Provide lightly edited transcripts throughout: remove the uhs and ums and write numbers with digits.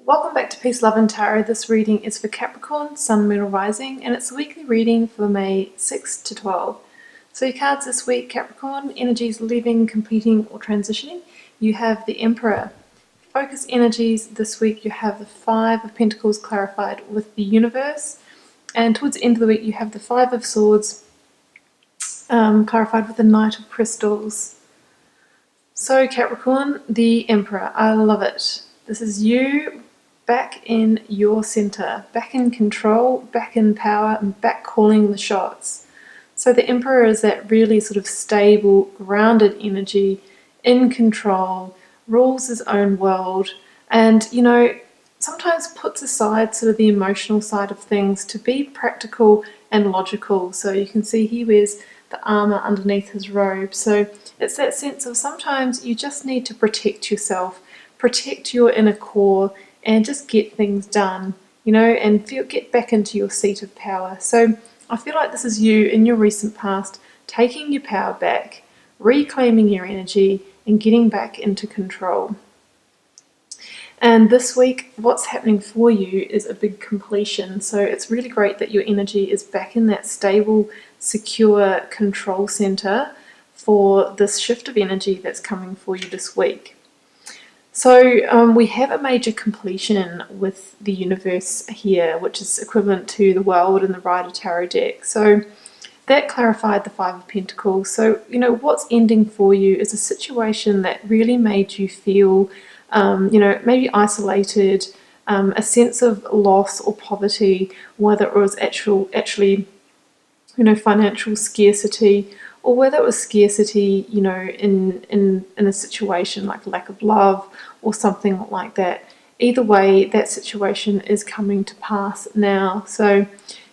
Welcome back to Peace, Love and Tarot. This reading is for Capricorn, Sun, Moon or Rising, and it's a weekly reading for May 6 to 12. So your cards this week, Capricorn, energies leaving, completing or transitioning. You have the Emperor. Focus energies this week, you have the Five of Pentacles clarified with the Universe. And towards the end of the week, you have the Five of Swords clarified with the Knight of Crystals. So Capricorn, the Emperor, I love it. This is you back in your center, back in control, back in power, and back calling the shots. So the Emperor is that really sort of stable, grounded energy, in control, rules his own world, and, sometimes puts aside sort of the emotional side of things to be practical and logical. So you can see he wears the armor underneath his robe. So it's that sense of sometimes you just need to protect yourself, protect your inner core, and just get things done, and get back into your seat of power. So I feel like this is you in your recent past taking your power back, reclaiming your energy, and getting back into control. And this week, what's happening for you is a big completion. So it's really great that your energy is back in that stable, secure control center for this shift of energy that's coming for you this week. So we have a major completion with the Universe here, which is equivalent to the World and the Rider Tarot deck. So that clarified the Five of Pentacles. So, what's ending for you is a situation that really made you feel, maybe isolated, a sense of loss or poverty, whether it was actually, financial scarcity, or whether it was scarcity, in a situation like lack of love or something like that. Either way, that situation is coming to pass now. So,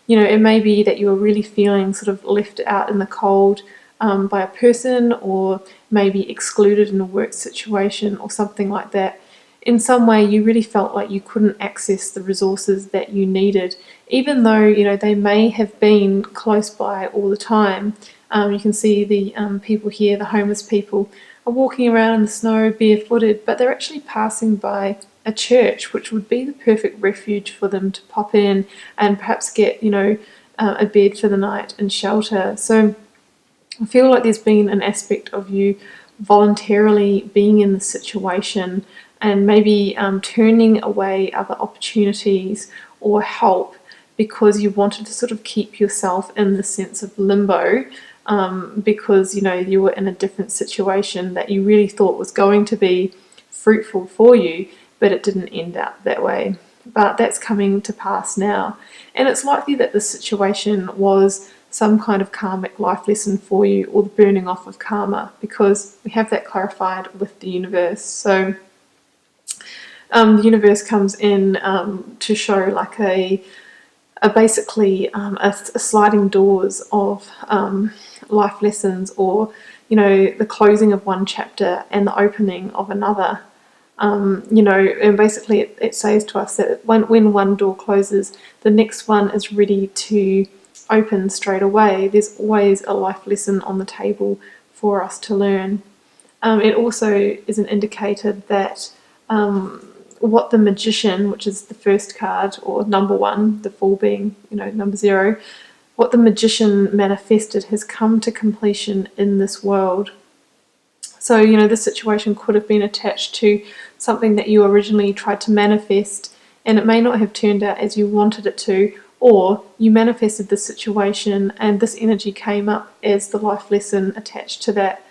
it may be that you're really feeling sort of left out in the cold by a person, or maybe excluded in a work situation or something like that. In some way, you really felt like you couldn't access the resources that you needed, even though, they may have been close by all the time. You can see the people here, the homeless people, are walking around in the snow barefooted, but they're actually passing by a church, which would be the perfect refuge for them to pop in and perhaps get, a bed for the night and shelter. So I feel like there's been an aspect of you voluntarily being in the situation and maybe turning away other opportunities or help because you wanted to sort of keep yourself in the sense of limbo, because you were in a different situation that you really thought was going to be fruitful for you, but it didn't end up that way. But that's coming to pass now, and it's likely that this situation was some kind of karmic life lesson for you, or the burning off of karma, because we have that clarified with the Universe. So the Universe comes in to show like a sliding doors of life lessons, or the closing of one chapter and the opening of another. And basically it says to us that when one door closes, the next one is ready to open straight away. There's always a life lesson on the table for us to learn. It also is an indicator that what the Magician, which is the first card, or number one, the Fool being, number 0, what the Magician manifested has come to completion in this world. So, this situation could have been attached to something that you originally tried to manifest, and it may not have turned out as you wanted it to, or you manifested this situation and this energy came up as the life lesson attached to that.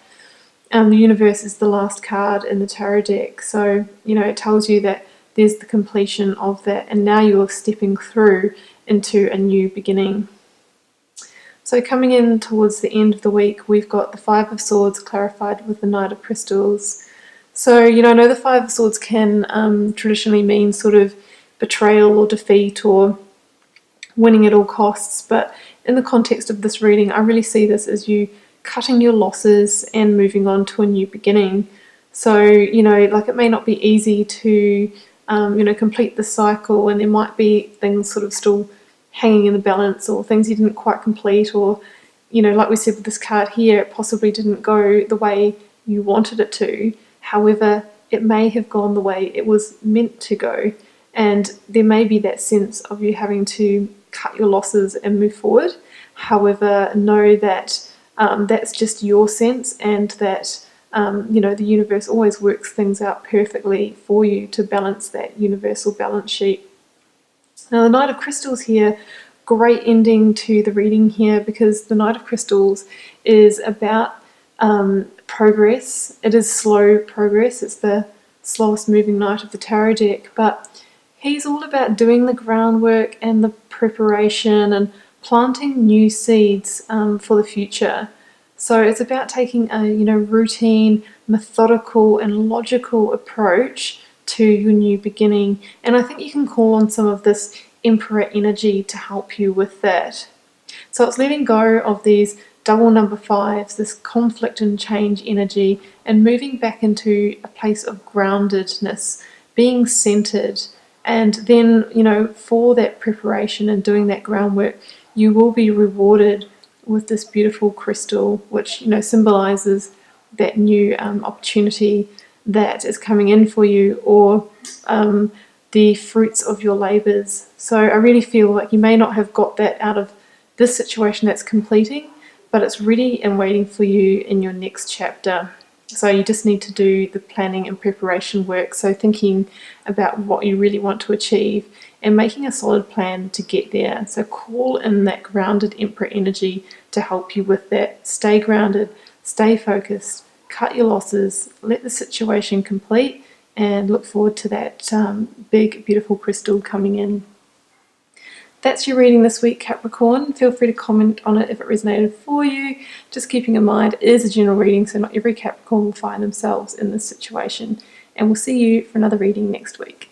The Universe is the last card in the tarot deck, so it tells you that there's the completion of that, and now you're stepping through into a new beginning. So coming in towards the end of the week, we've got the Five of Swords clarified with the Knight of Crystals. So I know the Five of Swords can traditionally mean sort of betrayal or defeat or winning at all costs, but in the context of this reading, I really see this as you cutting your losses and moving on to a new beginning. So, like it may not be easy to, complete the cycle, and there might be things sort of still hanging in the balance, or things you didn't quite complete, or, like we said with this card here, it possibly didn't go the way you wanted it to. However, it may have gone the way it was meant to go. and there may be that sense of you having to cut your losses and move forward. However, know that that's just your sense, and that the universe always works things out perfectly for you to balance that universal balance sheet. Now, the Knight of Crystals here, great ending to the reading here, because the Knight of Crystals is about progress. It is slow progress. It's the slowest moving knight of the tarot deck, but he's all about doing the groundwork and the preparation and planting new seeds for the future. So it's about taking a routine, methodical and logical approach to your new beginning. And I think you can call on some of this Emperor energy to help you with that. So it's letting go of these double number fives, this conflict and change energy, and moving back into a place of groundedness, being centered. And then, for that preparation and doing that groundwork, you will be rewarded with this beautiful crystal, which, symbolizes that new opportunity that is coming in for you, or the fruits of your labors. So I really feel like you may not have got that out of this situation that's completing, but it's ready and waiting for you in your next chapter. So you just need to do the planning and preparation work. So thinking about what you really want to achieve and making a solid plan to get there. So call in that grounded Emperor energy to help you with that. Stay grounded, stay focused, cut your losses, let the situation complete, and look forward to that big, beautiful crystal coming in. That's your reading this week, Capricorn. Feel free to comment on it if it resonated for you. Just keeping in mind, it is a general reading, so not every Capricorn will find themselves in this situation. And we'll see you for another reading next week.